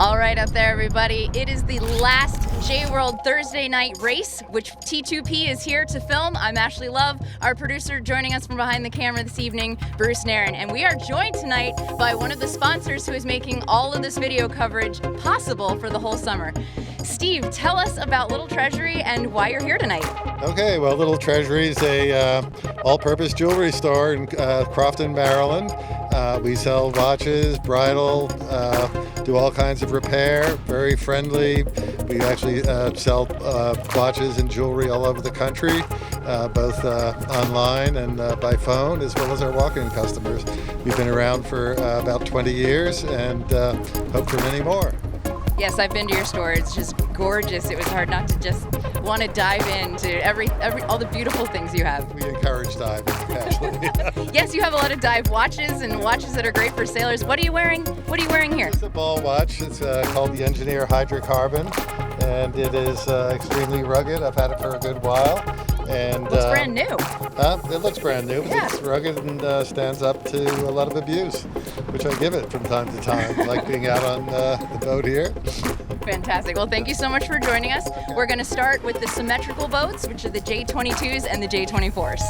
All right, up there, everybody. It is the last J-World Thursday night race, which T2P is here to film. I'm Ashley Love, our producer. Joining us from behind the camera this evening, Bruce Nairn. And we are joined tonight by one of the sponsors who is making all of this video coverage possible for the whole summer. Steve, tell us about Little Treasury and why you're here tonight. Okay, well, Little Treasury is a all-purpose jewelry store in Crofton, Maryland. We sell watches, bridal, do all kinds of repair, very friendly. We actually sell watches and jewelry all over the country, both online and by phone, as well as our walk-in customers. We've been around for about 20 years and hope for many more. Yes, I've been to your store. It's just gorgeous. It was hard not to just want to dive into all the beautiful things you have. We encourage diving, actually. Yes, you have a lot of dive watches and watches that are great for sailors. What are you wearing? What are you wearing here? It's a ball watch. It's called the Engineer Hydrocarbon, and it is extremely rugged. I've had it for a good while. And it looks brand new. It looks brand new. Yeah. It's rugged and stands up to a lot of abuse, which I give it from time to time, like being out on the boat here. Fantastic. Well, thank you so much for joining us. We're going to start with the symmetrical boats, which are the J22s and the J24s.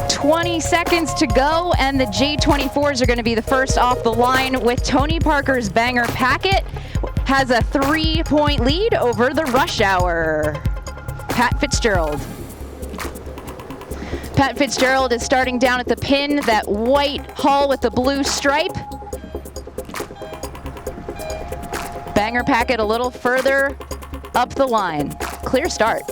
"20 seconds to go, and the J24s are going to be the first off the line with Tony Parker's Banger Packet. Has a 3-point lead over the Rush Hour. Pat Fitzgerald. Pat Fitzgerald is starting down at the pin, that white hull with the blue stripe. Banger Packet a little further up the line. Clear start.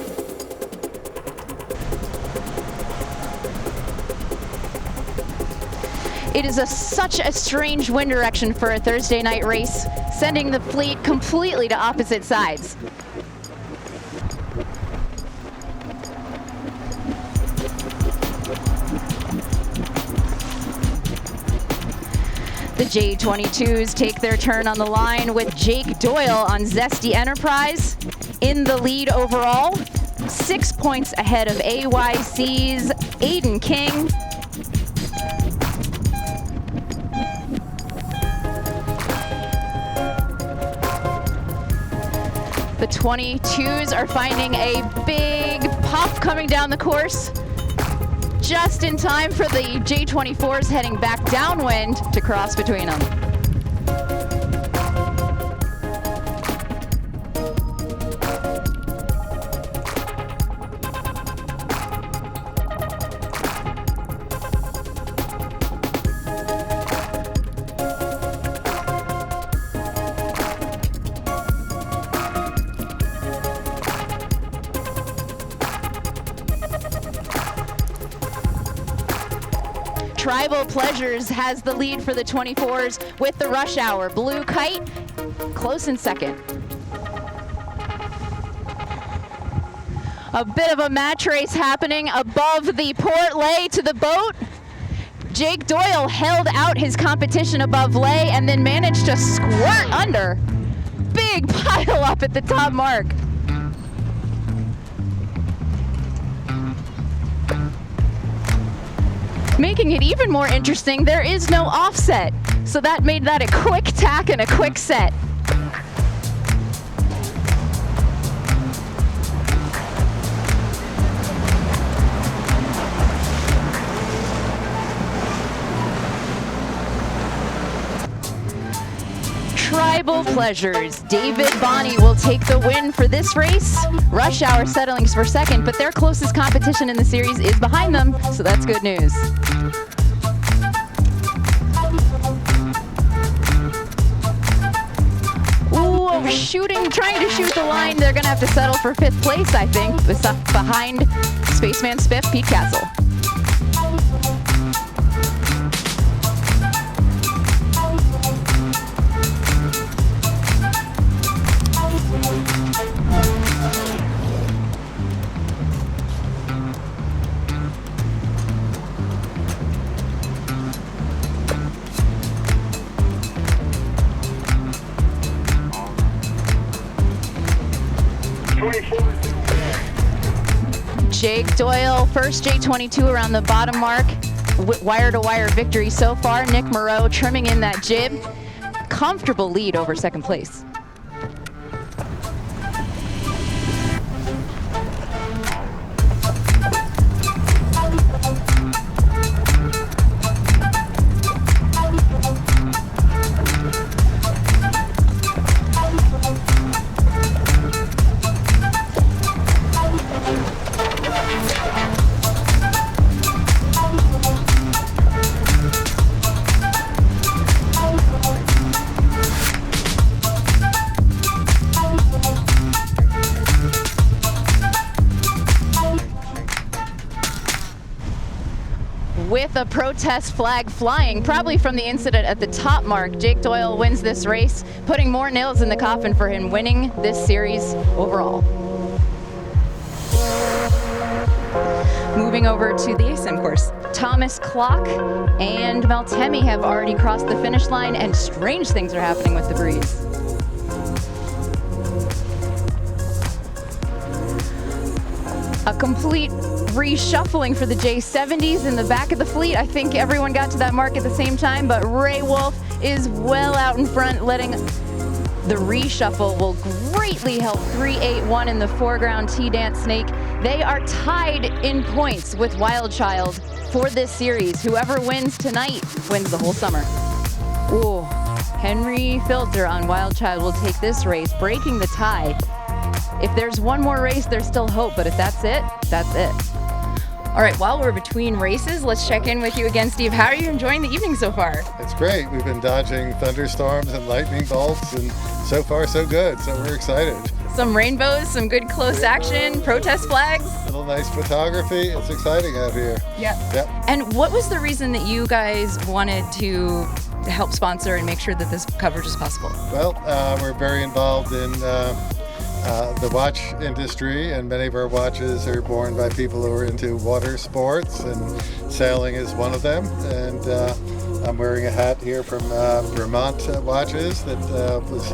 It is such a strange wind direction for a Thursday night race, sending the fleet completely to opposite sides. The J22s take their turn on the line with Jake Doyle on Zesty Enterprise in the lead overall. 6 points ahead of AYC's Aiden King. The 22s are finding a big pop coming down the course, just in time for the J24s heading back downwind to cross between them. Tribal Pleasures has the lead for the 24s with the Rush Hour. Blue Kite close in second. A bit of a match race happening above the port lay to the boat. Jake Doyle held out his competition above lay and then managed to squirt under. Big pile up at the top mark. Making it even more interesting, there is no offset. So that made that a quick tack and a quick set. Tribal Pleasures. David Bonney will take the win for this race. Rush Hour settling for second, but their closest competition in the series is behind them, so that's good news. Ooh, trying to shoot the line. They're gonna have to settle for 5th place, I think, behind Spaceman Spiff, Pete Castle. Jake Doyle, first J22 around the bottom mark. Wire-to-wire victory so far. Nick Moreau trimming in that jib. Comfortable lead over second place. With a protest flag flying, probably from the incident at the top mark, Jake Doyle wins this race, putting more nails in the coffin for him winning this series overall. Moving over to the ASIM course, Thomas Clock and Maltemi have already crossed the finish line, and strange things are happening with the breeze. A complete reshuffling for the J70s in the back of the fleet. I think everyone got to that mark at the same time, but Ray Wolf is well out in front, letting the reshuffle will greatly help 381 in the foreground T-Dance Snake. They are tied in points with Wild Child for this series. Whoever wins tonight wins the whole summer. Ooh, Henry Filter on Wild Child will take this race, breaking the tie. If there's one more race, there's still hope, but if that's it, that's it. All right, while we're between races, let's check in with you again, Steve. How are you enjoying the evening so far? It's great. We've been dodging thunderstorms and lightning bolts, and so far so good, so we're excited. Some rainbows, some good close action, protest flags. A little nice photography. It's exciting out here. Yep. And what was the reason that you guys wanted to help sponsor and make sure that this coverage is possible? Well, we're very involved in the watch industry, and many of our watches are worn by people who are into water sports, and sailing is one of them. And I'm wearing a hat here from Vermont Watches that was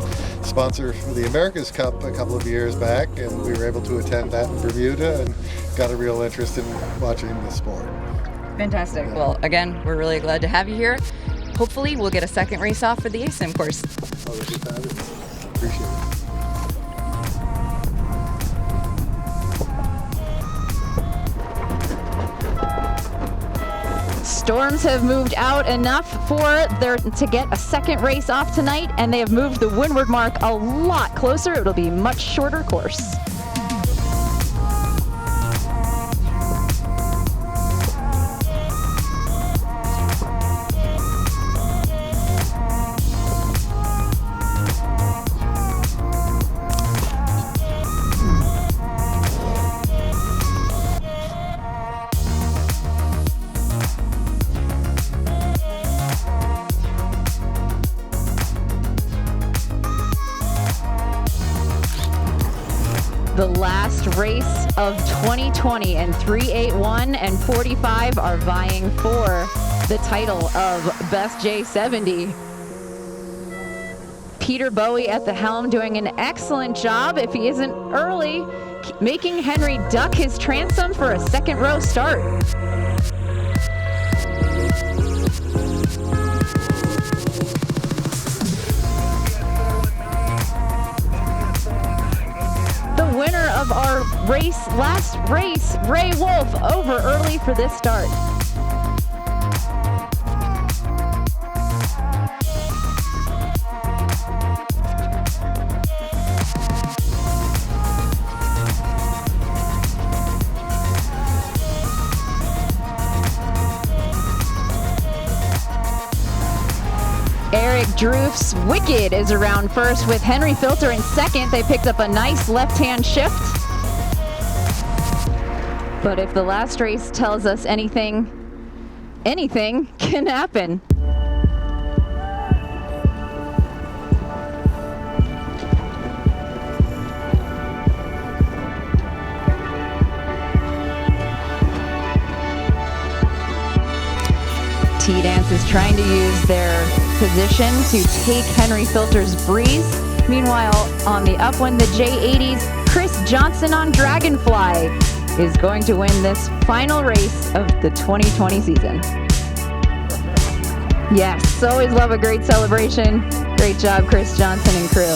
sponsored for the America's Cup a couple of years back, and we were able to attend that in Bermuda and got a real interest in watching the sport. Fantastic. Yeah. Well, again, we're really glad to have you here. Hopefully we'll get a second race off for the ASIM course. Oh, that'd be fabulous. Appreciate it. Storms have moved out enough for there to get a second race off tonight, and they have moved the windward mark a lot closer. It'll be a much shorter course. The last race of 2020, and 381 and 45 are vying for the title of Best J70. Peter Bowie at the helm doing an excellent job, if he isn't early, making Henry duck his transom for a second row start. Winner of our last race, Ray Wolf, over early for this start. Eric Droof's Wicked is around first with Henry Filter in second. They picked up a nice left-hand shift. But if the last race tells us anything, anything can happen. T-Dance is trying to use their position to take Henry Filter's breeze. Meanwhile, on the upwind, the J80s, Chris Johnson on Dragonfly is going to win this final race of the 2020 season. Yes, always love a great celebration. Great job, Chris Johnson and crew.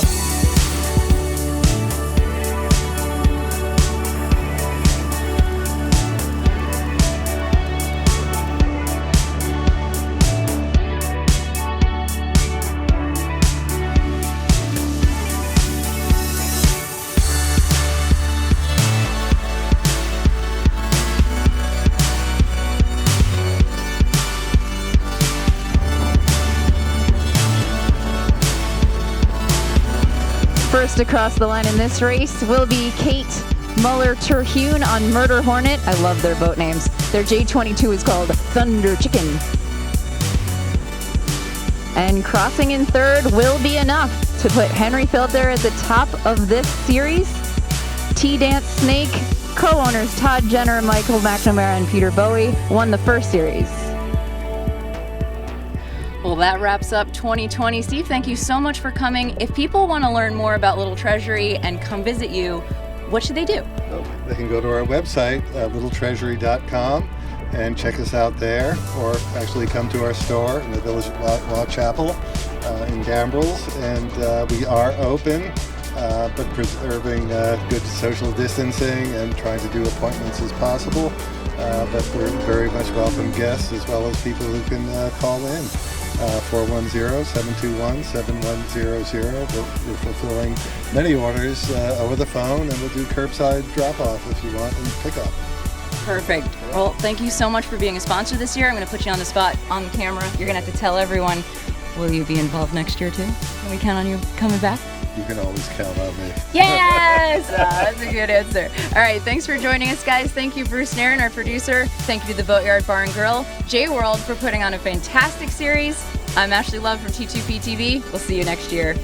First across the line in this race will be Kate Muller-Terhune on Murder Hornet. I love their boat names. Their J22 is called Thunder Chicken. And crossing in third will be enough to put Henry Felder at the top of this series. T-Dance Snake co-owners Todd Jenner, Michael McNamara, and Peter Bowie won the first series. Well, that wraps up 2020. Steve, thank you so much for coming. If people want to learn more about Little Treasury and come visit you, what should they do? They can go to our website, littletreasury.com, and check us out there, or actually come to our store in the Village of Law Chapel in Gambrels. And we are open, but preserving good social distancing and trying to do appointments as possible. But we're very much welcome guests as well as people who can call in. 410-721-7100. We're fulfilling many orders over the phone, and we'll do curbside drop-off if you want and pick up. Perfect. Well, thank you so much for being a sponsor this year. I'm going to put you on the spot on the camera. You're going to have to tell everyone, will you be involved next year too? Can we count on you coming back? You can always count on me. Yes! That's a good answer. All right, thanks for joining us, guys. Thank you, Bruce Nairn, our producer. Thank you to the Boatyard Bar and Grill. J-World for putting on a fantastic series. I'm Ashley Love from T2P TV. We'll see you next year.